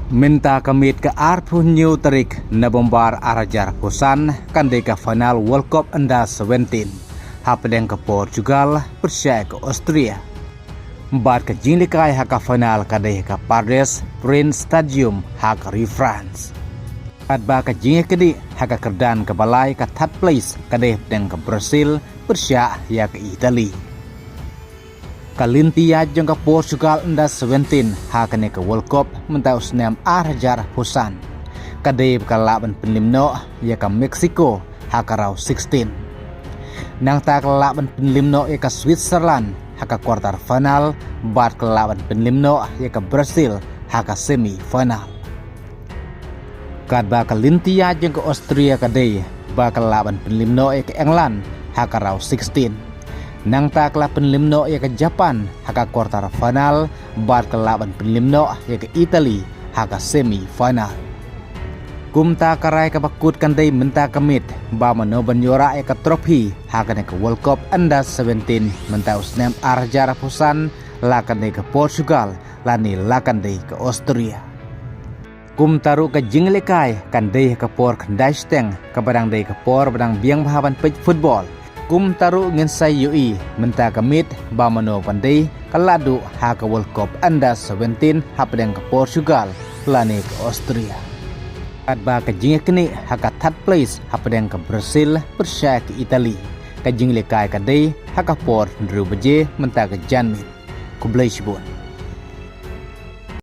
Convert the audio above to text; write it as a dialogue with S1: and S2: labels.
S1: Minta kamit ke arpu new tarik na bombar arajar Busan kande ke final World Cup Under 17 hapdeng ke Portugal persia ke Austria. Bat ke jinglikai haka final kade ke Paris Prince Stadium haka ri France. Ba ke jingi kedi haka kerdan ke balai ke third place kade deng ke Brazil persia ya ke Italy. Kalintia jeng ke Portugal Under 17 hakane ke World Cup mentau senam arajar Busan. Kade ke laban penlimno ya ke Mexico haka raw 16. Nang tak laban penlimno ya ke Switzerland haka quarter final, bat ke laban penlimno ya ke Brazil haka semi final. Kad ba kalintia jeng ke Austria kade ba ke laban penlimno ya ke England haka raw 16. Nang tak la penlimno ya ke Japan haka quarter final, bat ke laban penlimno ya ke Italy haka semi final. Kumta karai ke bakut kandai menta kamit ba mano banyora ya ke trofi haka ke World Cup Under 17 menta usnem arjar Busan lakan ke Portugal lani lakan ke Austria. Kumtaru ke jinglekai kandai ke por kandasteng ke badang ke por badang biang bahaban pej football. Kum taru ngin say UI menta kamit ba mano pandai kaladu haka World Cup Under 17 hapdeng ke Portugal lani ke Austria. At ba ke jingi kini haka third place hapdeng ke Brazil persia ke Italy. Ke jingi lekai kadai haka por ndru beje menta ke Janmit. Kublai shibun.